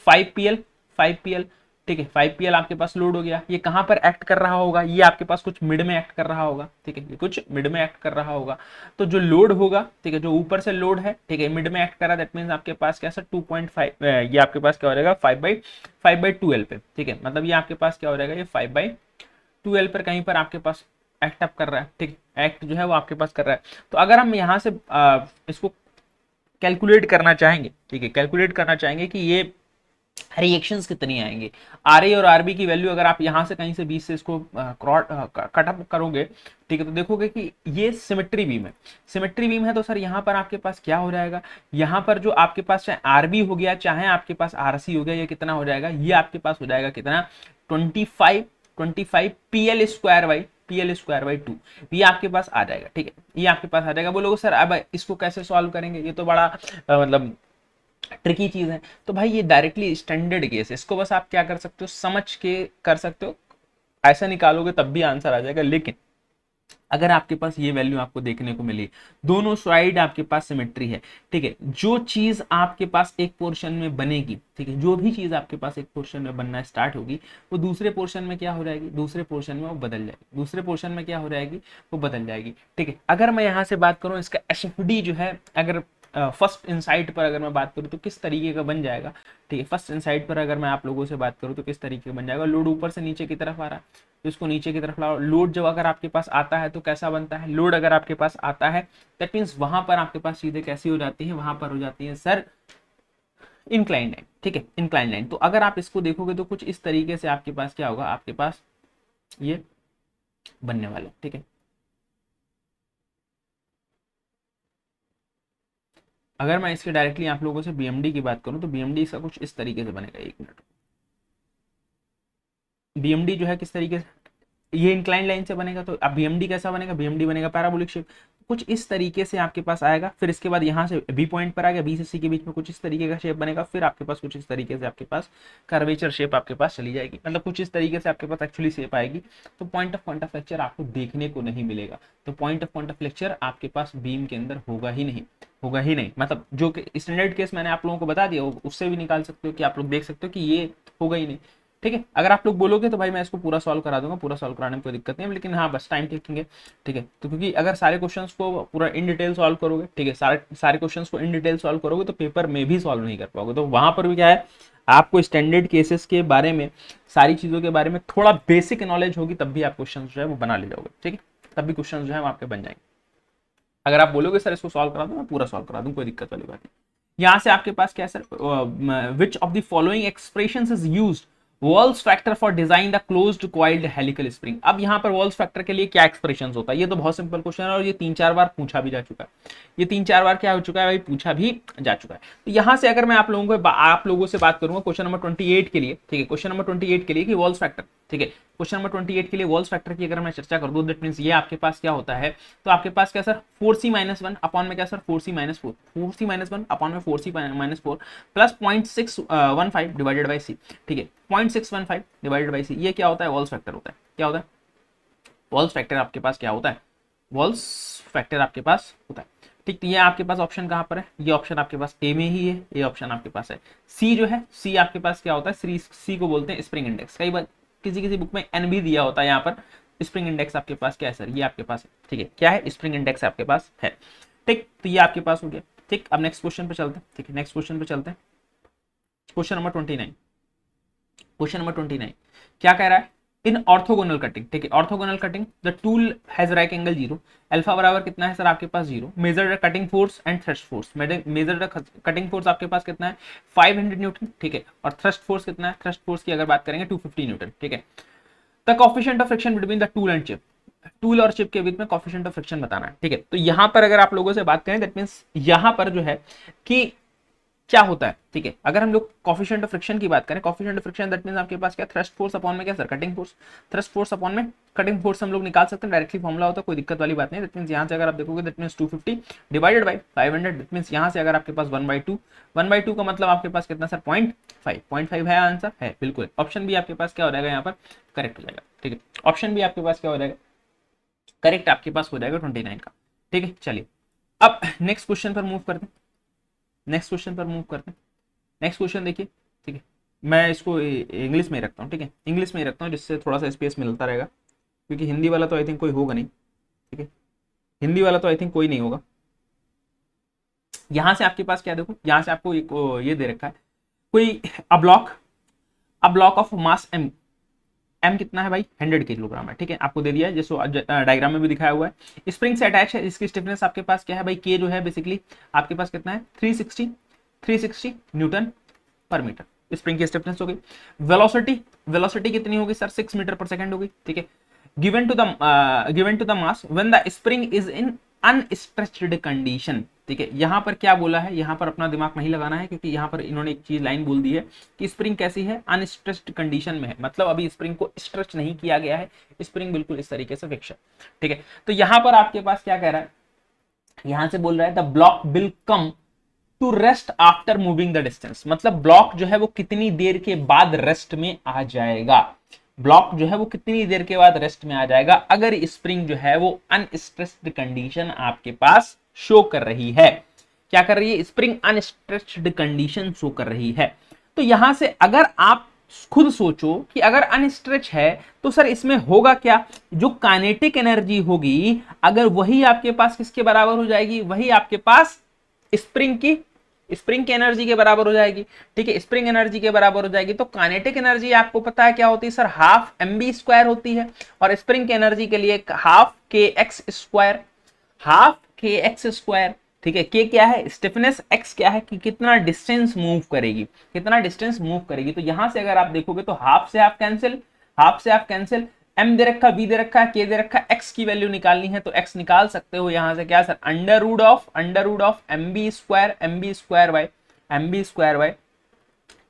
5PL, ठीक है 5PL आपके पास लोड हो गया। ये कहां पर एक्ट कर रहा होगा, ये आपके पास कुछ मिड में एक्ट कर रहा होगा। ठीक है, ये कुछ मिड में एक्ट कर रहा होगा, तो जो लोड होगा, ठीक है जो ऊपर से लोड है, ठीक है मिड में एक्ट कर रहा है, दैट मींस आपके पास क्या सर 2.5 ये आपके पास क्या हो जाएगा 5/2L पे। ठीक है, मतलब ये आपके पास क्या हो जाएगा, ये 5/2L पर कहीं पर आपके पास एक्ट अप कर रहा है। ठीक, एक्ट जो है वो आपके पास कर रहा है। तो अगर हम यहाँ से इसको कैलकुलेट करना चाहेंगे, ठीक है कैलकुलेट करना चाहेंगे कि ये रिएक्शंस कितनी आएंगी। आर ए और आरबी की वैल्यू अगर आप यहाँ से कहीं से 20 से इसको कट अप करोगे, ठीक है, तो देखोगे कि ये सिमेट्री बीम है। सिमेट्री बीम है तो सर यहाँ पर आपके पास क्या हो जाएगा, यहाँ पर जो आपके पास चाहे आरबी हो गया चाहे आपके पास आरसी हो गया, ये कितना हो जाएगा, ये आपके पास हो जाएगा कितना 25 PL² बाई 2, ये आपके पास आ जाएगा। ठीक है, ये आपके पास आ जाएगा। बोलोगे सर अब इसको कैसे सॉल्व करेंगे, ये तो बड़ा मतलब ट्रिकी चीज है। तो भाई ये डायरेक्टली स्टैंडर्ड केस है, इसको बस आप क्या कर सकते हो, समझ के कर सकते हो, ऐसा निकालोगे तब भी आंसर आ जाएगा। लेकिन अगर आपके पास ये वैल्यू आपको देखने को मिली, दोनों साइड आपके पास सिमेट्री है, ठीक है, जो चीज आपके पास एक पोर्शन में बनेगी, ठीक है, जो भी चीज आपके पास एक पोर्शन में बनना स्टार्ट होगी, वो दूसरे पोर्शन में क्या हो जाएगी, दूसरे पोर्शन में वो बदल जाएगी, दूसरे पोर्शन में क्या हो जाएगी, वो बदल जाएगी। ठीक है, अगर मैं यहाँ से बात करूँ इसका एसएफडी जो है, अगर फर्स्ट इनसाइट पर अगर मैं बात करूँ तो किस तरीके का बन जाएगा। ठीक है, फर्स्ट इनसाइट पर अगर मैं आप लोगों से बात करूँ तो किस तरीके का बन जाएगा, लोड ऊपर से नीचे की तरफ आ रहा है, तो इसको नीचे की तरफ लाओ। लोड जब अगर आपके पास आता है तो कैसा बनता है, लोड अगर आपके पास आता है दैट मीन्स वहां पर आपके पास चीजें कैसी हो जाती हैं, वहां पर हो जाती है सर इंक्लाइन लाइन। ठीक है, इंक्लाइन लाइन। तो अगर आप इसको देखोगे तो कुछ इस तरीके से आपके पास क्या होगा, आपके पास ये बनने वाला। ठीक है, अगर मैं इसके डायरेक्टली आप लोगों से बीएमडी की बात करूं तो बीएमडी इसका कुछ इस तरीके से बनेगा। एक मिनट, बीएमडी जो है किस तरीके से, ये इंक्लाइन लाइन से बनेगा, तो अब बीएमडी कैसा बनेगा, बीएमडी बनेगा पैराबोलिक शेप, कुछ इस तरीके से आपके पास आएगा। फिर इसके बाद यहाँ से बी पॉइंट पर आ गया, बी से सी के बीच में कुछ इस तरीके का शेप बनेगा। फिर आपके पास कुछ इस तरीके से आपके पास कर्वेचर शेप आपके पास चली जाएगी, मतलब कुछ इस तरीके से आपके पास एक्चुअली शेप आएगी। तो पॉइंट ऑफ कॉन्टैक्ट फ्रैक्चर आपको देखने को नहीं मिलेगा। तो पॉइंट ऑफ कॉन्टैक्ट फ्रैक्चर आपके पास बीम के अंदर होगा ही नहीं, होगा ही नहीं। मतलब जो स्टैंडर्ड केस मैंने आप लोगों को बता दिया, उससे भी निकाल सकते हो कि आप लोग देख सकते हो कि ये होगा ही नहीं। ठीक है, अगर आप लोग बोलोगे तो भाई मैं इसको पूरा सॉल्व करा दूंगा, पूरा सॉल्व कराने में कोई दिक्कत नहीं है, लेकिन हाँ बस टाइम टेकिंग है। ठीक है, तो क्योंकि अगर सारे क्वेश्चंस को पूरा इन डिटेल सॉल्व करोगे, ठीक है, सारे सारे क्वेश्चंस को इन डिटेल सॉल्व करोगे तो पेपर में भी सॉल्व नहीं कर पाओगे। तो वहां पर भी क्या है, आपको स्टैंडर्ड केसेस के बारे में, सारी चीजों के बारे में थोड़ा बेसिक नॉलेज होगी, तब भी आप क्वेश्चन जो है वो बना ले जाओगे। ठीक है, तब भी क्वेश्चन जो है वो आपके बन जाएंगे। अगर आप बोलोगे सर इसको सॉल्व करा दूं, मैं पूरा सॉल्व करा दूं, कोई दिक्कत वाली बात नहीं। यहाँ से आपके पास क्या है sir, which of the following expression is used walls factor for design the closed coiled helical spring. अब यहाँ पर वॉल्स फैक्टर के लिए क्या एक्सप्रेशन होता है, ये तो बहुत सिंपल क्वेश्चन है और ये 3-4 बार पूछा भी जा चुका है। ये 3-4 बार क्या हो चुका है भाई, पूछा भी जा चुका है। तो यहाँ से अगर मैं आप लोगों से बात करूंगा क्वेश्चन नंबर 28 के लिए, ठीक है, क्वेश्चन नंबर 28 के लिए कि वॉल्स फैक्टर, ठीक है, क्वेश्चन नंबर 28 के लिए वॉल्स फैक्टर की अगर मैं चर्चा कर दूं, दैट मींस ये आपके पास क्या होता है, तो आपके पास क्या सर 4C-1 अपॉन में क्या सर 4C-4, 4C-1 अपॉन में 4C-4 प्लस 0.615 डिवाइडेड बाई सी। ठीक है, 0.615 डिवाइडेड बाई सी, ये क्या होता है, वॉल्स फैक्टर होता है। क्या होता है, वॉल्स फैक्टर आपके पास क्या होता है, वॉल्स फैक्टर आपके पास होता है। ठीक, तो ये आपके पास ऑप्शन कहां पर है, ये ऑप्शन आपके पास ए में ही है, ये ऑप्शन आपके पास है सी जो है, सी आपके पास क्या होता है, सी को बोलते हैं स्प्रिंग इंडेक्स। कई बार किसी किसी बुक में एन भी दिया होता है, यहाँ पर स्प्रिंग इंडेक्स आपके पास क्या है सर, ये आपके पास है। ठीक है, क्या है, स्प्रिंग इंडेक्स आपके पास है। ठीक, तो ये आपके पास हो गया। ठीक, अब नेक्स्ट क्वेश्चन पे चलते हैं। ठीक है, नेक्स्ट क्वेश्चन पे चलते हैं, क्वेश्चन नंबर 29। क्वेश्चन नंबर 29 क्या कह रहा है, इन ऑर्थोगोनल कटिंग, ठीक है, orthogonal cutting the tool has right angle 0, alpha बराबर कितना है सर आपके पास 0, measure the cutting force and thrust force, measure the cutting force आपके पास कितना है 500 न्यूटन, ठीक है, और थ्रस्ट फोर्स कितना है, थ्रस्ट फोर्स की अगर बात करेंगे 250 न्यूटन। ठीक है, the coefficient of friction between the tool and chip, tool और चिप के बीच में कोएफिशिएंट ऑफ फ्रिक्शन बताना है। ठीक है, तो यहां पर अगर आप लोगों से बात करें दैट मींस यहां पर जो है कि क्या होता है। ठीक है, अगर हम लोग कोएफिशिएंट ऑफ फ्रिक्शन की बात करें, coefficient of friction that means आपके पास क्या, थ्रस्ट फोर्स अपॉन में क्या sir, cutting force, thrust force upon में कटिंग फोर्स हम लोग निकाल सकते हैं, डायरेक्टली फॉर्मुला होता है, कोई दिक्कत वाली बात नहीं। दैट मींस यहां से अगर आप देखोगे that means 250 divided by 500, that means यहां से अगर आपके पास 1/2 का मतलब आपके पास कितना सर 0.5 है, आंसर है बिल्कुल। ऑप्शन भी आपके पास क्या हो जाएगा, यहाँ पर करेक्ट हो जाएगा। ठीक है, ऑप्शन भी आपके पास क्या हो जाएगा, करेक्ट आपके पास हो जाएगा 29 का। ठीक है, चलिए अब नेक्स्ट क्वेश्चन पर मूव करते हैं, नेक्स्ट क्वेश्चन पर मूव करते हैं। नेक्स्ट क्वेश्चन देखिए, ठीक है, मैं इसको इंग्लिश में रखता हूँ, ठीक है, इंग्लिश में रखता हूँ जिससे थोड़ा सा स्पेस मिलता रहेगा, क्योंकि हिंदी वाला तो आई थिंक कोई होगा नहीं। ठीक है, हिंदी वाला तो आई थिंक कोई नहीं होगा। यहां से आपके पास क्या देखो, यहां से आपको एक ये दे रखा है कोई a block of mass M, M कितना है भाई 100 किलोग्राम है। ठीक है, आपको दे दिया है जैसे डायग्राम में भी दिखाया हुआ है। स्प्रिंग से अटैच है, इसकी स्टिफनेस आपके पास क्या है भाई, के जो है बेसिकली आपके पास कितना है 360 न्यूटन पर मीटर। स्प्रिंग की स्टिफनेस हो गई। वेलोसिटी, वेलोसिटी कितनी होगी सर, 6 मीटर पर सेकंड होगी, ठीक है। Given to the mass when the spring is in unstretched condition, ठीक है। यहां पर क्या बोला है, यहां पर अपना दिमाग नहीं लगाना है, क्योंकि यहां पर इन्होंने एक चीज लाइन बोल दी है कि स्प्रिंग कैसी है, अनस्ट्रेच्ड कंडीशन में है, मतलब अभी स्प्रिंग को स्ट्रेच नहीं किया गया है, स्प्रिंग बिल्कुल इस तरीके से फिक्स है, ठीक है। तो यहां पर आपके पास क्या कह रहा है, यहां से बोल रहा है the block will come to rest after moving the distance, मतलब ब्लॉक जो है वो कितनी देर के बाद रेस्ट में आ जाएगा, ब्लॉक जो है वो कितनी देर के बाद रेस्ट में आ जाएगा अगर स्प्रिंग जो है वो अनस्ट्रेच्ड कंडीशन आपके पास शो कर रही है। क्या कर रही है, स्प्रिंग अनस्ट्रेच्ड कंडीशन शो कर रही है। तो यहां से अगर आप खुद सोचो कि अगर अनस्ट्रेच है तो सर इसमें होगा क्या, जो काइनेटिक एनर्जी होगी अगर वही आपके पास किसके बराबर हो जाएगी, वही आपके पास स्प्रिंग की एनर्जी के बराबर हो जाएगी, ठीक है। स्प्रिंग एनर्जी के बराबर हो जाएगी तो काइनेटिक एनर्जी आपको पता है क्या होती है सर, हाफ mv स्क्वायर होती है, और स्प्रिंग की एनर्जी के लिए half kx square, half kx square, ठीक है। k क्या है, स्टिफनेस, x क्या है कि कितना डिस्टेंस मूव करेगी, कितना डिस्टेंस मूव करेगी। तो यहां से अगर आप देखोगे तो हाफ से हाफ कैंसिल, हाफ से हाफ कैंसिल, m दे रखा, v दे रखा, k दे रखा, x की वैल्यू निकालनी है तो x निकाल सकते हो यहां से क्या sir, under root of mb square by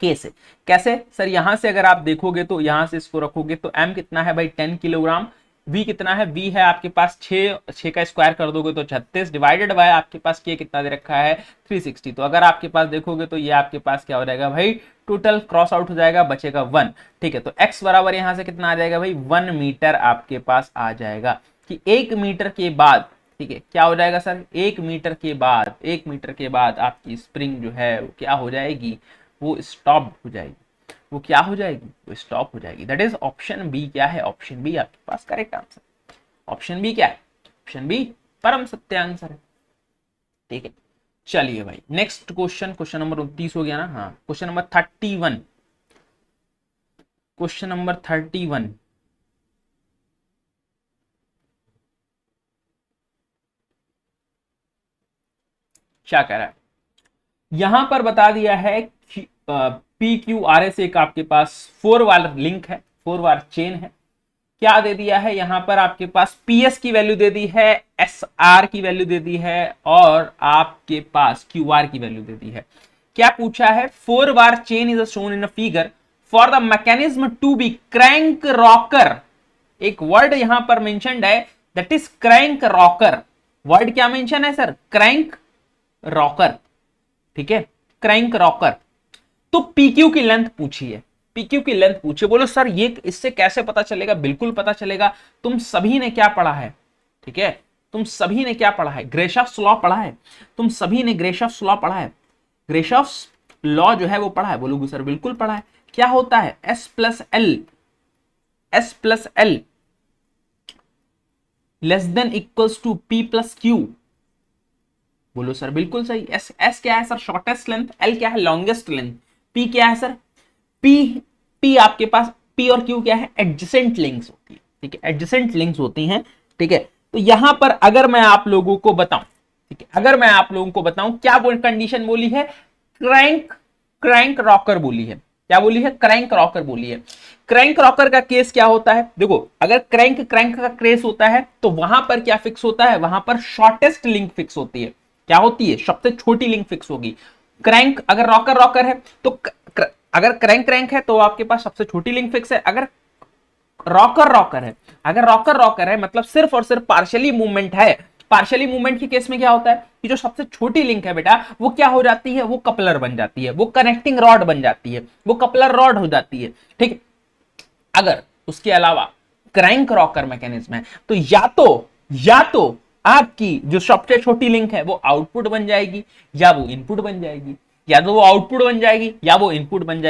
k से। कैसे सर, यहां से अगर आप देखोगे तो यहां से इसको रखोगे तो m कितना है भाई 10 किलोग्राम, v कितना है, v है आपके पास 6 का स्क्वायर कर दोगे तो 36 डिवाइडेड बाय आपके पास k कितना दे रखा है 360। तो अगर आपके पास देखोगे तो ये आपके पास क्या हो जाएगा भाई, टोटल क्रॉस आउट हो जाएगा, बचेगा 1, ठीक है। तो x बराबर यहां से कितना आ जाएगा भाई 1 मीटर आपके पास आ जाएगा, कि 1 मीटर के बाद, ठीक है, क्या हो जाएगा सर, 1 मीटर के बाद, 1 मीटर के बाद आपकी स्प्रिंग जो है वो क्या हो जाएगी, वो स्टॉप हो जाएगी, वो क्या हो जाएगी, वो स्टॉप हो जाएगी। दैट इज ऑप्शन बी क्या है, ऑप्शन बी आपके पास करेक्ट आंसर, ऑप्शन बी क्या है, ऑप्शन बी परम सत्य आंसर है, ठीक है। चलिए भाई नेक्स्ट क्वेश्चन, क्वेश्चन नंबर 29 हो गया ना, हाँ क्वेश्चन नंबर 31, क्वेश्चन नंबर 31 क्या कह रहा है, यहां पर बता दिया है कि पी क्यू आर एस एक आपके पास 4 वार लिंक है, 4 वार चेन है। क्या दे दिया है यहां पर आपके पास, पी एस की वैल्यू दे दी है, एस आर की वैल्यू दे दी है, और आपके पास क्यू आर की वैल्यू दे दी है। क्या पूछा है, 4 bar chain is shown in a figure for the mechanism to be crank rocker, एक वर्ड यहां पर मेंशन्ड है that is crank rocker, word क्या मेंशन है सर, क्रैंक रॉकर, ठीक है, क्रैंक रॉकर। तो पीक्यू की लेंथ पूछी है, पीक्यू की लेंथ पूछे, बोलो सर ये इससे कैसे पता चलेगा, बिल्कुल पता चलेगा, तुम सभी ने क्या पढ़ा है, ठीक है, तुम सभी ने क्या पढ़ा है, ग्रेशॉफ्स लॉ पढ़ा है, तुम सभी ने ग्रेशॉफ्स लॉ पढ़ा है, ग्रेशॉफ्स लॉ जो है वो पढ़ा है, बोलोगे सर बिल्कुल पढ़ा है। क्या होता है, S plus L less than equals to P plus Q, बोलो सर बिल्कुल सही। एस एस क्या है सर, शॉर्टेस्ट लेंथ, एल क्या है, लॉन्गेस्ट लेंथ, पी क्या है सर, पी आपके पास, पी और क्यू क्या है, एडजेसेंट लिंक्स होती है, ठीक है, एडजेसेंट लिंक्स होती हैं, ठीक है। तो यहां पर अगर मैं आप लोगों को बताऊं, ठीक है, अगर मैं आप लोगों को बताऊं क्या कंडीशन बोली है, क्रैंक रॉकर बोली है, क्या बोली है, क्रैंक रॉकर बोली है। क्रैंक रॉकर का केस क्या होता है, देखो अगर क्रैंक का केस होता है तो वहां पर क्या फिक्स होता है, वहां पर शॉर्टेस्ट लिंक फिक्स होती है, क्या होती है, सबसे छोटी लिंक फिक्स होगी। क्रैंक अगर रॉकर है तो अगर क्रैंक है तो आपके पास सबसे छोटी लिंक फिक्स है, अगर रॉकर है, अगर रॉकर है मतलब सिर्फ और सिर्फ पार्शियली मूवमेंट है, पार्शियली मूवमेंट के केस में क्या होता है कि जो सबसे छोटी लिंक है बेटा वो क्या हो जाती है, वो कपलर बन जाती है, वो कनेक्टिंग रॉड बन जाती है, वो कपलर रॉड हो जाती है, ठीक। अगर उसके अलावा क्रैंक रॉकर मैकेनिज्म है तो या तो आपकी जो सबसे छोटी लिंक है वो आउटपुट बन जाएगी या वो इनपुट बन जाएगी, या तो वो आउटपुट बन जाएगी या वो इनपुट बन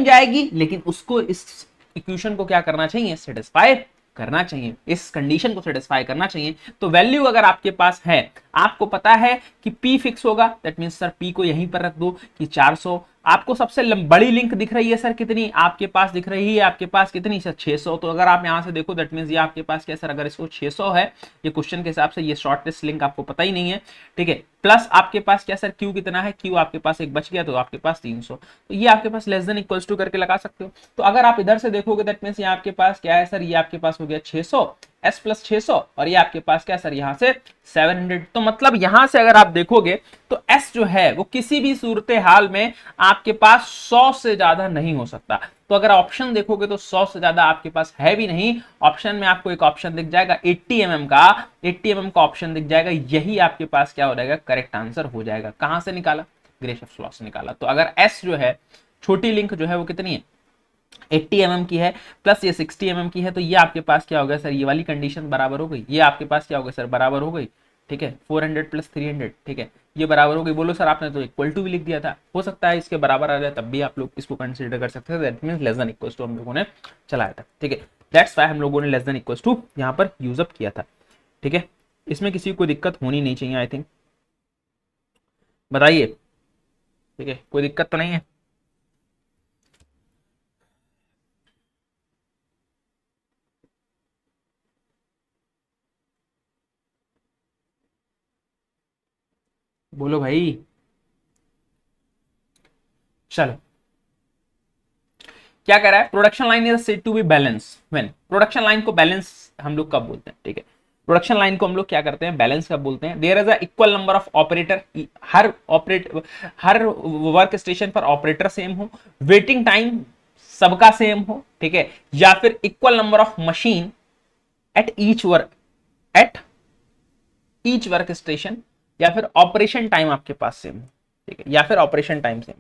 जाएगी, लेकिन उसको इस इक्वेशन को क्या करना चाहिए, सेटिस्फाई करना चाहिए, इस कंडीशन को सेटिस्फाई करना चाहिए। तो वैल्यू अगर आपके पास है, आपको पता है कि P फिक्स होगा, दैट मींस सर P को यहीं पर रख दो कि 400 आपको सबसे बड़ी लिंक दिख रही है सर कितनी, आपके पास दिख रही है आपके पास कितनी सर 600। तो अगर आप यहां से देखो दैट मींस ये आपके पास क्या सर, अगर इसको 600 है ये क्वेश्चन के हिसाब से, ये शॉर्टेस्ट लिंक आपको पता ही नहीं है, ठीक है। प्लस आपके पास क्या सर क्यू कितना है, क्यू आपके पास एक बच गया तो आपके पास 300, तो ये आपके पास लेस देन इक्वल्स टू करके लगा सकते हो। तो अगर आप इधर से देखोगे दैट मींस ये आपके पास क्या है सर, ये आपके पास हो गया 600 s प्लस 600, और ये आपके पास क्या सर यहाँ से 700। तो मतलब यहां से अगर आप देखोगे तो s जो है वो किसी भी सूरत हाल में आपके पास 100 से ज्यादा नहीं हो सकता। तो अगर ऑप्शन देखोगे तो 100 से ज्यादा आपके पास है भी नहीं। ऑप्शन में आपको एक ऑप्शन दिख जाएगा 80 mm का, 80 mm का ऑप्शन दिख जाएगा, यही आपके पास क्या हो जाएगा, करेक्ट आंसर हो जाएगा। कहां से निकाला, ग्रेशफ लॉ से निकाला। तो अगर s जो है छोटी लिंक जो है वो कितनी है 80 mm की है, प्लस ये 60 mm की है, तो ये आपके पास क्या हो गया सर, ये वाली कंडीशन बराबर हो गई, ये आपके पास क्या हो गया सर, बराबर हो गई, ठीक है। 400 प्लस 300, ठीक है, ये बराबर हो गई। बोलो सर आपने तो इक्वल टू भी लिख दिया था, हो सकता है इसके बराबर आ जाए, तब भी आप लोग इसको कंसीडर कर सकते थे। That means less than equal to हम लोगों ने चलाया था, ठीक है। दैट्स व्हाई हम लोगों ने लेस देन इक्वल टू यहाँ पर यूज अप किया था, ठीक है। इसमें किसी को दिक्कत होनी नहीं चाहिए, आई थिंक, बताइए, ठीक है, कोई दिक्कत तो नहीं है। बोलो भाई, चलो। क्या कह रहा है, production line is said to be balance when, production line को बैलेंस हम लोग कब बोलते हैं, ठीक है। प्रोडक्शन लाइन को हम लोग क्या करते हैं, बैलेंस कब बोलते हैं, there is a equal number of operator, हर वर्क स्टेशन पर ऑपरेटर सेम हो, वेटिंग टाइम सबका सेम हो, ठीक है, या फिर equal number of machine at each work station, या फिर ऑपरेशन टाइम आपके पास सेम हो, ठीक है, या फिर ऑपरेशन टाइम सेम।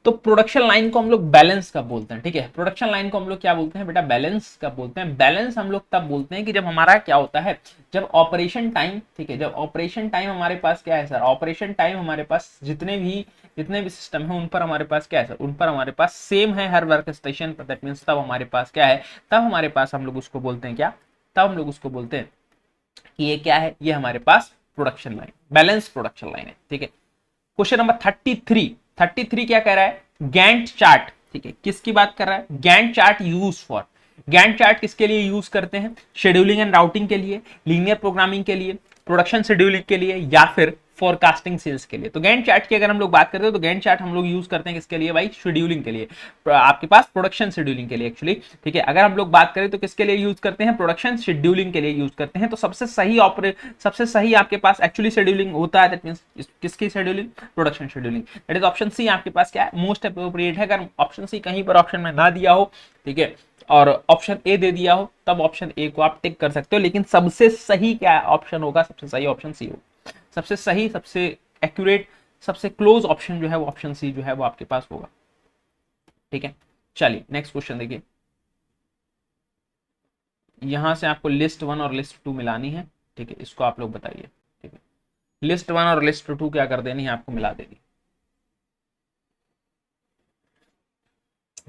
तो प्रोडक्शन लाइन को हम लोग बैलेंस कब बोलते हैं, ठीक है। प्रोडक्शन लाइन को हम लोग क्या बोलते हैं बेटा, बैलेंस कब बोलते हैं। बैलेंस हम लोग तब बोलते हैं कि जब हमारा क्या होता है, जब ऑपरेशन टाइम, ठीक है, जब ऑपरेशन टाइम हमारे पास क्या है सर, ऑपरेशन टाइम हमारे पास जितने भी सिस्टम है उन पर हमारे पास क्या है सर, उन पर हमारे पास सेम है हर वर्क स्टेशन पर। दैट मींस तब हमारे पास क्या है, तब हमारे पास हम लोग उसको बोलते हैं क्या, तब हम लोग उसको बोलते हैं कि ये क्या है, ये हमारे पास production line, balance production line है, ठीक है। क्वेश्चन नंबर 33 क्या कह रहा है, गैंट चार्ट, ठीक है, किसकी बात कर रहा है, Gantt chart use for, Gantt chart किसके लिए यूज करते हैं, शेड्यूलिंग एंड राउटिंग के लिए, लीनियर प्रोग्रामिंग के लिए, प्रोडक्शन शेड्यूलिंग के लिए, या फिर फोरकास्टिंग सेल्स के लिए। तो गैंट चार्ट की अगर हम लोग बात करते हैं तो गैंट चार्ट हम लोग यूज करते हैं किसके लिए भाई, शेड्यूलिंग के लिए, आपके पास प्रोडक्शन शेड्यूलिंग के लिए एक्चुअली, ठीक है। अगर हम लोग बात करें तो किसके लिए यूज करते हैं, प्रोडक्शन शेड्यूलिंग के लिए यूज करते हैं। तो सबसे सही आपके पास एक्चुअली शेड्यूलिंग होता है, दैट मींस किसकी scheduling, production scheduling. That is option C आपके पास क्या है, मोस्ट अप्रोप्रिएट है। अगर ऑप्शन सी कहीं पर ऑप्शन में ना दिया हो, ठीक है, और ऑप्शन ए दे दिया हो, तब ऑप्शन ए को आप टिक कर सकते हो, लेकिन सबसे सही क्या ऑप्शन होगा, सबसे सही ऑप्शन सी होगा। सबसे सही, सबसे एक्यूरेट, सबसे क्लोज ऑप्शन जो है वो ऑप्शन सी जो है वो आपके पास होगा, ठीक है। चलिए नेक्स्ट क्वेश्चन देखिए, यहां से आपको लिस्ट 1 और लिस्ट 2 मिलानी है, ठीक है, इसको आप लोग बताइए, ठीक है। लिस्ट 1 और लिस्ट 2 क्या कर देनी है, आपको मिला देनी,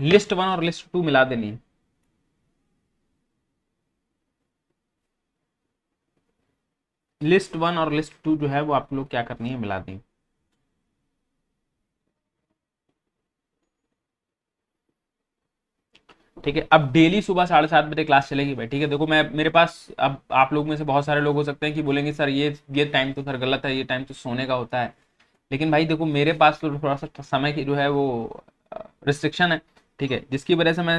लिस्ट 1 और लिस्ट 2 मिला देनी है। लिस्ट 1 और लिस्ट 2 जो है वो आप लोग क्या करनी है, मिला देंगे। ठीक है, अब डेली सुबह 7:30 बजे क्लास चलेगी भाई, ठीक है। देखो मैं, मेरे पास अब आप लोग में से बहुत सारे लोग हो सकते हैं कि बोलेंगे सर ये टाइम तो सर गलत है, ये टाइम तो सोने का होता है। लेकिन भाई देखो मेरे पास तो थोड़ा सा समय की जो है वो रिस्ट्रिक्शन है, ठीक है, जिसकी वजह से मैं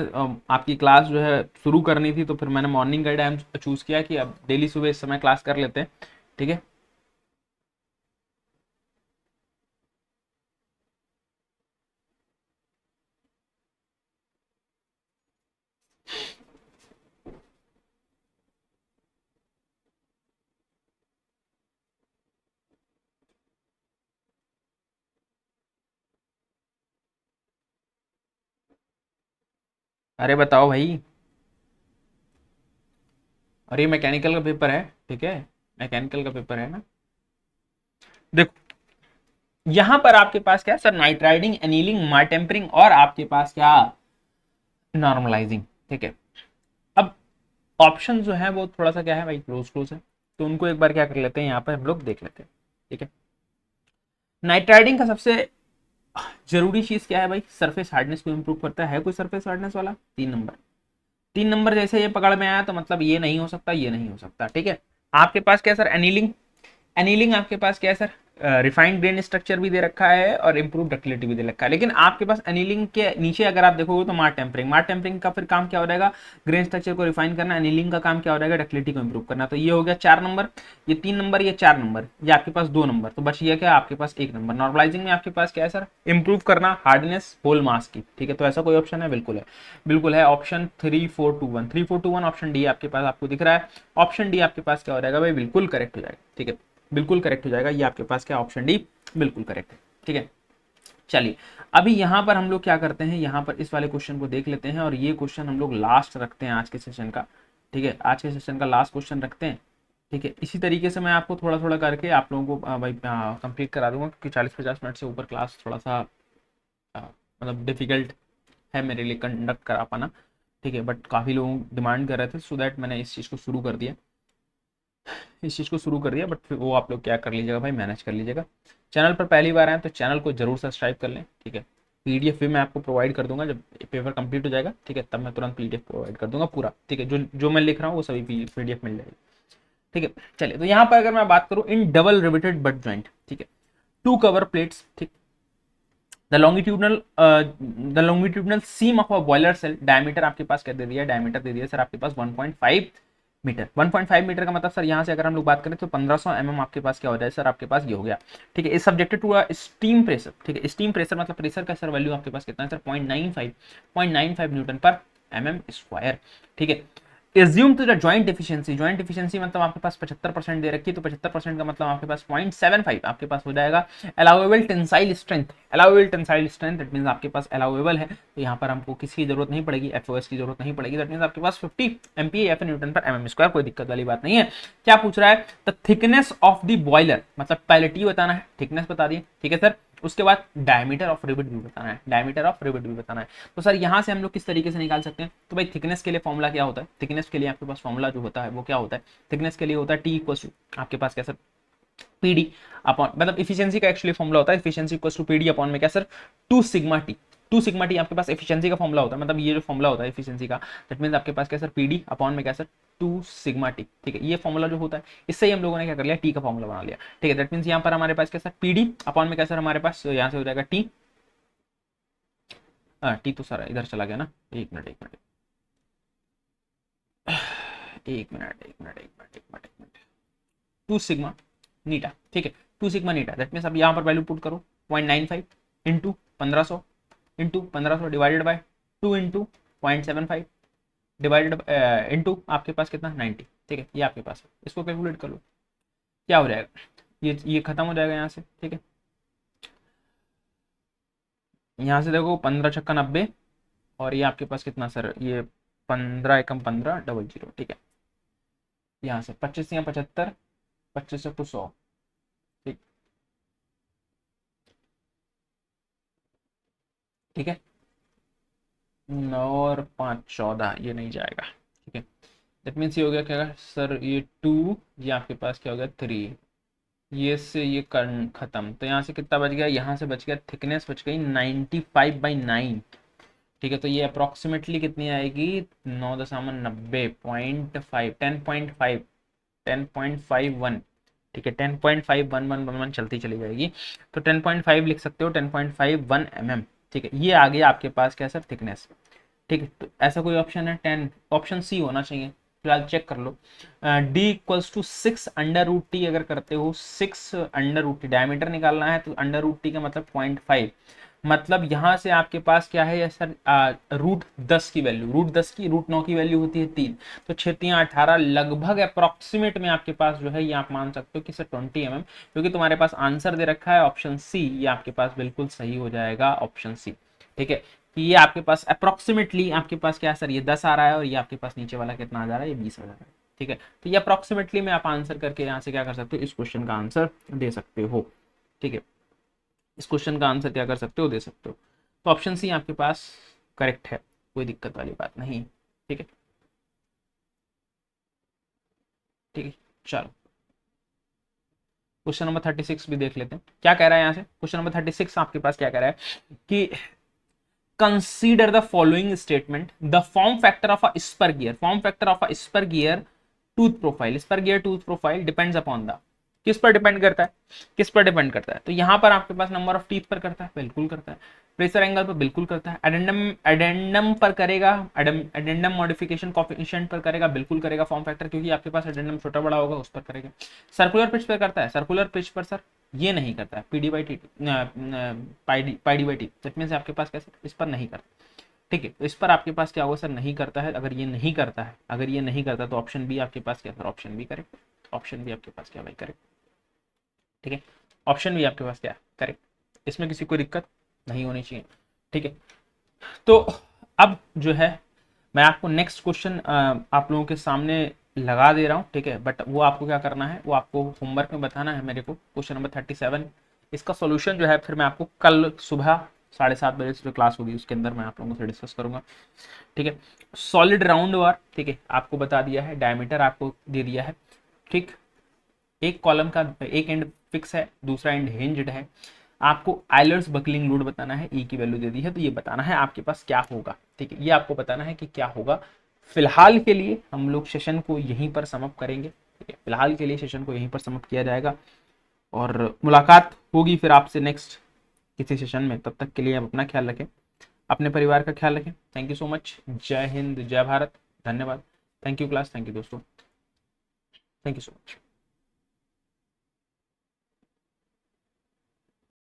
आपकी क्लास जो है शुरू करनी थी, तो फिर मैंने मॉर्निंग का टाइम चूज किया कि अब डेली सुबह इस समय क्लास कर लेते हैं, ठीक है। अरे बताओ भाई, अरे मैकेनिकल का पेपर है, ठीक है, मैकेनिकल का पेपर है ना। देखो यहां पर आपके पास क्या है सर, नाइट राइडिंग, एनीलिंग, मार टेम्परिंग, और आपके पास क्या, नॉर्मलाइजिंग, ठीक है। अब ऑप्शन जो है वो थोड़ा सा क्या है भाई, क्लोज क्लोज है, तो उनको एक बार क्या कर लेते हैं, यहाँ पर हम लोग देख लेते हैं, ठीक है। नाइट राइडिंग का सबसे जरूरी चीज क्या है भाई, सरफेस हार्डनेस को इंप्रूव करता है कोई सरफेस हार्डनेस वाला? 3 नंबर। 3 नंबर जैसे ये पकड़ में आया तो मतलब ये नहीं हो सकता, ये नहीं हो सकता, ठीक है। आपके पास क्या सर, एनीलिंग। एनीलिंग आपके पास क्या है सर, रिफाइंड ग्रेन स्ट्रक्चर भी दे रखा है और इंप्रूव डक्टिलिटी भी दे रखा है। लेकिन आपके पास एनीलिंग के नीचे अगर आप देखोगे तो मार्क टेम्परिंग, मार्क टेम्परिंग का फिर काम क्या हो जाएगा, ग्रेन स्ट्रक्चर को रिफाइन करना। एनीलिंग का काम क्या हो जाएगा, डक्टिलिटी को इंप्रूव करना। तो ये हो गया 4 नंबर, ये 3 नंबर, ये 4 नंबर, ये आपके पास 2 नंबर। तो बच गया क्या आपके पास 1 नंबर। नॉर्मलाइजिंग में आपके पास क्या है सर, इंप्रूव करना हार्डनेस होल मास की, ठीक है। तो ऐसा कोई ऑप्शन है, बिल्कुल है, बिल्कुल है। ऑप्शन 3421, 3421 ऑप्शन डी आपके पास आपको दिख रहा है। ऑप्शन डी आपके पास क्या हो जाएगा भाई, बिल्कुल करेक्ट हो जाएगा, ठीक है, बिल्कुल करेक्ट हो जाएगा। ये आपके पास क्या, ऑप्शन डी बिल्कुल करेक्ट है, ठीक है। चलिए अभी यहां पर हम लोग क्या करते हैं, यहां पर इस वाले क्वेश्चन को देख लेते हैं और ये क्वेश्चन हम लोग लास्ट रखते हैं आज के सेशन का, ठीक है। आज के सेशन का लास्ट क्वेश्चन रखते हैं, ठीक है। इसी तरीके से मैं आपको थोड़ा थोड़ा करके आप लोगों को भाई कंप्लीट करा दूंगा, क्योंकि 40-50 मिनट से ऊपर क्लास थोड़ा सा मतलब डिफिकल्ट है मेरे लिए कंडक्ट करा पाना, ठीक है। बट काफ़ी लोग डिमांड कर रहे थे, सो दैट मैंने इस चीज़ को शुरू कर दिया, बट फिर वो आप लोग क्या कर लीजिएगा भाई, मैनेज कर लीजिएगा। चैनल पर पहली बार आए तो चैनल को जरूर सब्सक्राइब कर लें, ठीक है। पीडीएफ भी मैं आपको प्रोवाइड कर दूंगा जब पेपर कंप्लीट हो जाएगा, ठीक है, तब मैं तुरंत पीडीएफ प्रोवाइड कर दूंगा पूरा, ठीक है। जो जो मैं लिख रहा हूँ वो सभी पीडीएफ मिल जाएगी, ठीक है। चलिए तो यहाँ पर अगर मैं बात करूँ in double riveted butt joint, ठीक है, 2 कवर प्लेट्स, ठीक। The longitudinal seam of a boiler shell diameter आपके पास क्या दे दिया है, डायमीटर दे दिया सर आपके पास 1.5 मीटर। 1.5 मीटर का मतलब सर यहाँ से अगर हम लोग बात करें तो 1500 mm आपके पास क्या हो जाए सर, आपके पास ये हो गया, ठीक है। इस सब्जेक्टेड टू स्टीम प्रेशर, ठीक है। स्टीम प्रेशर मतलब प्रेशर का सर वैल्यू आपके पास कितना है sir, 0.95 newton per mm square, ठीक है। Assume to the joint efficiency, joint efficiency मतलब आपके पास 75% दे रखी है, तो 75% का मतलब आपके पास 0.75 आपके पास हो जाएगा। Allowable tensile strength, allowable tensile strength that means आपके पास अलाउेबल है, तो यहाँ पर हमको किसी की जरूरत नहीं पड़ेगी, एफओएस की जरूरत नहीं पड़ेगी। दैट मींस आपके पास 50 MPa F Newton per mm square, कोई दिक्कत वाली बात नहीं है। क्या पूछ रहा है, the thickness of the boiler, मतलब पहले टी बताना है, थिकनेस बता दिए, ठीक है सर। उसके बाद डायमीटर ऑफ रिवेट भी बताना है, डायमीटर ऑफ रिवेट भी बताना है। तो सर यहाँ से हम लोग किस तरीके से निकाल सकते हैं, तो भाई थिकनेस के लिए फॉर्मूला क्या होता है, थिकनेस के लिए आपके पास फॉर्मूला जो होता है वो क्या होता है, थिकनेस के लिए होता है टी इक्वल टू आपके पास क्या सर, पीडी अपॉन, मतलब इफिशियंसी का एक्चुअली फॉर्मूला होता है, efficiency equal to PD upon में क्या sir, 2 sigma T. 2 sigma T आपके पास एफिशिएंसी का फॉर्मूला होता है, मतलब ये जो फॉर्मूला होता है एफिशिएंसी का, दैट मींस आपके पास क्या सर, पीडी अपॉन में क्या सर, 2 सिग्मा टी, ठीक है। ये फॉर्मूला जो होता है, इससे ही हम लोगों ने क्या कर लिया, टी का फॉर्मूला बना लिया, ठीक है। दैट मींस यहाँ पर हमारे पास क्या सर, पीडी अपॉन में क्या सर, हमारे पास यहाँ से हो जाएगा टी, टी तो सर इधर चला गया ना, एक मिनट एक मिनट एक मिनट एक मिनट एक मिनट एक मिनट एक मिनट 2 सिग्मा नीटा, ठीक है, 2 सिग्मा नीटा। दैट मींस अब यहाँ पर वैल्यू पुट करो, 0.95 into 1500 divided by 2 into 0.75 divided into आपके पास कितना 90, ठीक है। ये आपके पास है, इसको कैलकुलेट कर लो, क्या हो जाएगा, ये खत्म हो जाएगा यहाँ से, ठीक है। यहाँ से देखो 15 छक्का 90, और ये आपके पास कितना सर, ये 15 एकम 15 डबल जीरो, ठीक है। यहाँ से 25 या 75, 25 से कुछ 100, ठीक, ठीक है। 9 और 5 14, ये नहीं जाएगा, ठीक है। दैट मीन्स ये हो गया क्या सर, ये 2, ये आपके पास क्या हो गया 3, ये से ये कर्ण खत्म, तो यहाँ से कितना बच गया, यहाँ से बच गया थिकनेस बच गई 95/9, ठीक है। तो ये अप्रोक्सीमेटली कितनी आएगी, 9.90.5 10.5 10.51, ठीक है। 10.51111 चलती चली जाएगी, तो 10.5 लिख सकते हो, 10.51 mm, ठीक है। ये आ गया आपके पास क्या सर, थिकनेस, ठीक है। तो ऐसा कोई ऑप्शन है 10, ऑप्शन सी होना चाहिए, फिलहाल चेक कर लो। D equals to 6 under root T अगर करते हो, 6 अंडर रूट टी डायमीटर निकालना है, तो अंडर रूट टी का मतलब 0.5, मतलब यहाँ से आपके पास क्या है सर, रूट 10 की वैल्यू, रूट 10 की, रूट 9 की वैल्यू होती है 3, तो 6×3 = 18, लगभग अप्रोक्सीमेट में आपके पास जो है ये आप मान सकते हो कि सर 20 mm, क्योंकि तुम्हारे पास आंसर दे रखा है ऑप्शन सी, ये आपके पास बिल्कुल सही हो जाएगा, ऑप्शन सी, ठीक है। कि ये आपके पास अप्रोक्सीमेटली आपके पास क्या है सर, ये 10 आ रहा है, और ये आपके पास नीचे वाला कितना आ जा रहा है, ये 20 आ जा रहा है, ठीक है। तो ये अप्रोक्सीमेटली में आप आंसर करके यहाँ से क्या कर सकते हो, इस क्वेश्चन का आंसर दे सकते हो, ठीक है। इस क्वेश्चन का आंसर क्या कर सकते हो, दे सकते हो। तो ऑप्शन सी आपके पास करेक्ट है, कोई दिक्कत वाली बात नहीं, ठीक है, ठीक है। चलो क्वेश्चन नंबर 36 भी देख लेते हैं क्या कह रहा है यहाँ से। क्वेश्चन नंबर 36 आपके पास क्या कह रहा है कि consider the following statement, the form factor of a spur gear, form factor of a spur gear tooth profile, spur gear tooth profile depends upon the, किस पर डिपेंड करता है, किस पर डिपेंड करता है, तो यहां पर आपके पास नंबर ऑफ टीथ पर करता है, बिल्कुल करता है, प्रेशर एंगल पर बिल्कुल करता है, एडेंडम एडेंडम पर करेगा, एडेंडम मॉडिफिकेशन कोफिशिएंट पर करेगा, बिल्कुल करेगा फॉर्म फैक्टर, क्योंकि आपके पास एडेंडम छोटा बड़ा होगा उस पर करेगा। सर्कुलर पिच पर करता है, सर्कुलर पिच पर सर ये नहीं करता है, PD by T, pi D by T, that means आपके पास कैसे इस पर नहीं करता। ठीक है, तो इस पर आपके पास क्या होगा सर, नहीं करता है। अगर ये नहीं करता है, अगर ये नहीं करता तो ऑप्शन बी आपके पास क्या sir, option B correct, option B आपके पास क्या भाई करेक्ट। ठीक है, ऑप्शन बी आपके पास क्या करेक्ट, इसमें किसी को दिक्कत नहीं होनी चाहिए। ठीक है, तो अब जो है मैं आपको नेक्स्ट क्वेश्चन आप लोगों के सामने लगा दे रहा हूँ। ठीक है, बट वो आपको क्या करना है, वो आपको होमवर्क में बताना है मेरे को। क्वेश्चन नंबर 37, इसका सॉल्यूशन जो है फिर मैं आपको कल सुबह 7:30 से जो क्लास होगी उसके अंदर मैं आप लोगों से डिस्कस करूंगा। ठीक है, सॉलिड राउंड वार, ठीक है आपको बता दिया है, डायमीटर आपको दे दिया है। ठीक, एक कॉलम का एक एंड फिक्स है, दूसरा एंड हिंज्ड है। आपको आइलर्स बकलिंग लोड बताना है, ई की वैल्यू दे दी है, तो ये बताना है आपके पास क्या होगा। ठीक है, ये आपको बताना है कि क्या होगा। फिलहाल के लिए हम लोग सेशन को यहीं पर समाप्त करेंगे। ठीक है, फिलहाल के लिए सेशन को यहीं पर समाप्त किया जाएगा और मुलाकात होगी फिर आपसे नेक्स्ट किसी सेशन में। तब तक के लिए आप अपना ख्याल रखें, अपने परिवार का ख्याल रखें। थैंक यू सो मच, जय हिंद, जय भारत, धन्यवाद। Thank you class, thank you दोस्तों, थैंक यू सो मच।